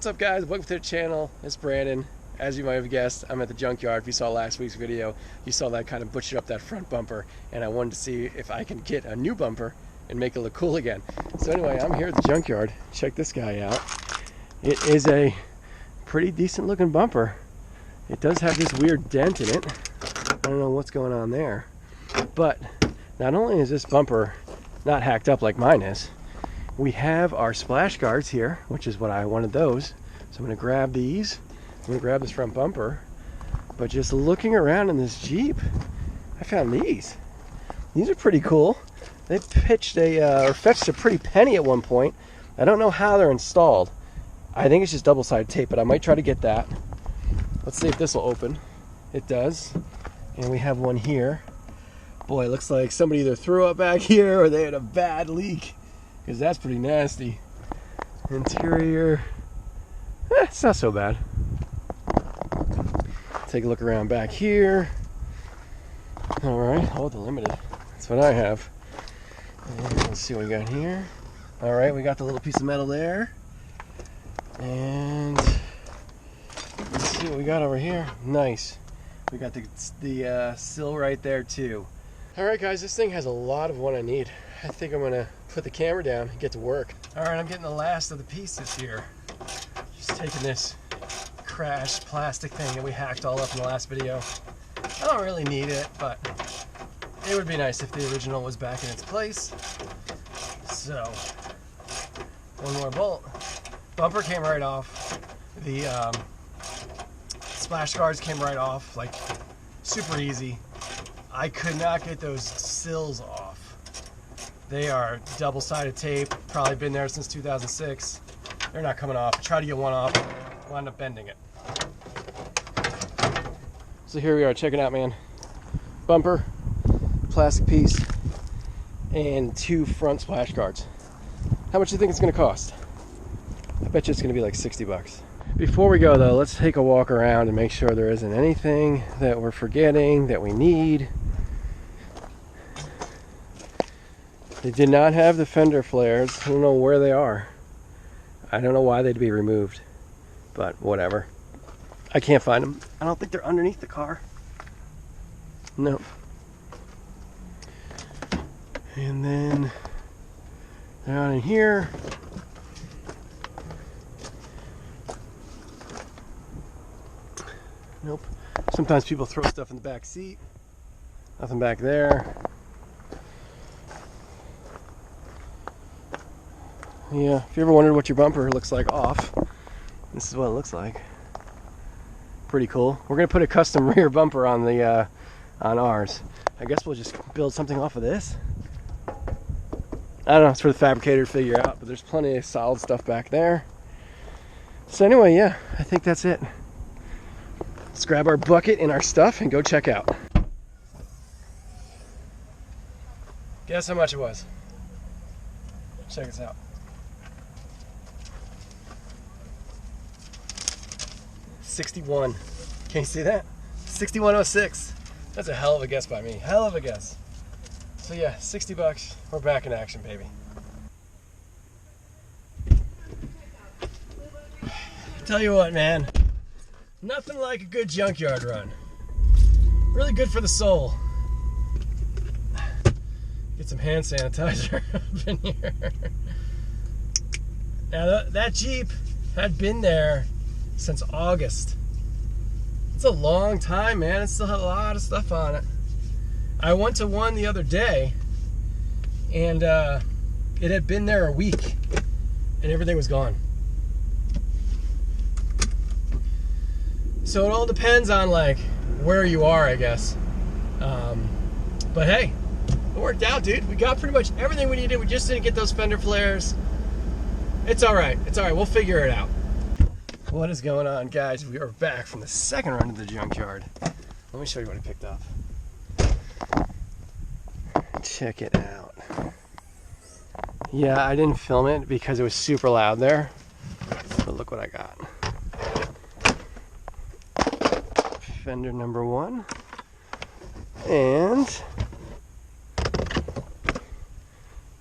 What's up, guys? Welcome to the channel. It's Brandon. As you might have guessed, I'm at the Junkyard. If you saw last week's video, you saw that kind of butchered up that front bumper, and I wanted to see if I can get a new bumper and make it look cool again. So anyway, I'm here at the Junkyard. Check this guy out. It is a pretty decent looking bumper. It does have this weird dent in it. I don't know what's going on there. But not only is this bumper not hacked up like mine is, we have our splash guards here, which is what I wanted those. So I'm going to grab these. I'm going to grab this front bumper. But just looking around in this Jeep, I found these. These are pretty cool. They pitched or fetched a pretty penny at one point. I don't know how they're installed. I think it's just double-sided tape, but I might try to get that. Let's see if this will open. It does. And we have one here. Boy, it looks like somebody either threw up back here or they had a bad leak, because that's pretty nasty. Interior, it's not so bad. Take a look around back here. All right, oh, the limited. That's what I have. And let's see what we got here. All right, we got the little piece of metal there. And let's see what we got over here. Nice. We got the sill right there too. All right, guys, this thing has a lot of what I need. I think I'm gonna put the camera down and get to work. All right, I'm getting the last of the pieces here. Just taking this crashed plastic thing that we hacked all up in the last video. I don't really need it, but it would be nice if the original was back in its place. So, one more bolt. Bumper came right off. The splash guards came right off, like super easy. I could not get those sills off. They are double-sided tape, probably been there since 2006. They're not coming off. Try to get one off, wound up bending it. So here we are, check it out, man. Bumper, plastic piece, and 2 front splash guards. How much do you think it's gonna cost? I bet you it's gonna be like 60 bucks. Before we go though, let's take a walk around and make sure there isn't anything that we're forgetting that we need. They did not have the fender flares. I don't know where they are. I don't know why they'd be removed, but whatever. I can't find them. I don't think they're underneath the car. No. And then down in here, nope. Sometimes people throw stuff in the back seat. Nothing back there. Yeah, if you ever wondered what your bumper looks like off, this is what it looks like. Pretty cool. We're gonna put a custom rear bumper on the on ours. I guess we'll just build something off of this. I don't know, it's for the fabricator to figure out, but there's plenty of solid stuff back there. So anyway, yeah, I think that's it. Let's grab our bucket and our stuff and go check out. Guess how much it was? Check this out. 61. Can you see that? 6106. That's a hell of a guess by me. Hell of a guess. So yeah, 60 bucks. We're back in action, baby. Tell you what, man. Nothing like a good junkyard run. Really good for the soul. Get some hand sanitizer up in here. Now that Jeep had been there since August. It's a long time, man. It still had a lot of stuff on it. I went to one the other day, and it had been there a week, and everything was gone. So it all depends on like where you are, I guess. But hey, it worked out, dude. We got pretty much everything we needed. We just didn't get those fender flares. It's all right. It's all right. We'll figure it out. What is going on, guys? We are back from the second run of the Junkyard. Let me show you what I picked up. Check it out. Yeah, I didn't film it because it was super loud there. But look what I got. Fender number 1. And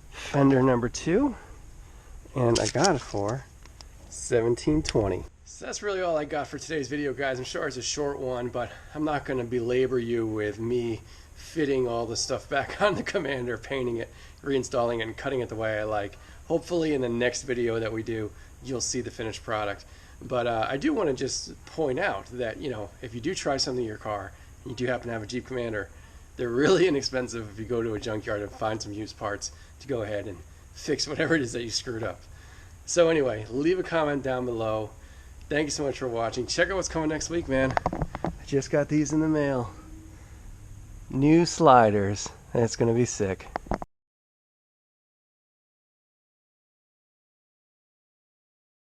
fender number 2. And I got it for 1720. So that's really all I got for today's video, guys. I'm sure it's a short one, but I'm not going to belabor you with me fitting all the stuff back on the Commander, painting it, reinstalling it, and cutting it the way I like. Hopefully in the next video that we do, you'll see the finished product. But I do want to just point out that, you know, if you do try something in your car, and you do happen to have a Jeep Commander, they're really inexpensive if you go to a junkyard and find some used parts to go ahead and fix whatever it is that you screwed up. So anyway, leave a comment down below. Thank you so much for watching. Check out what's coming next week, man. I just got these in the mail. New sliders. It's going to be sick.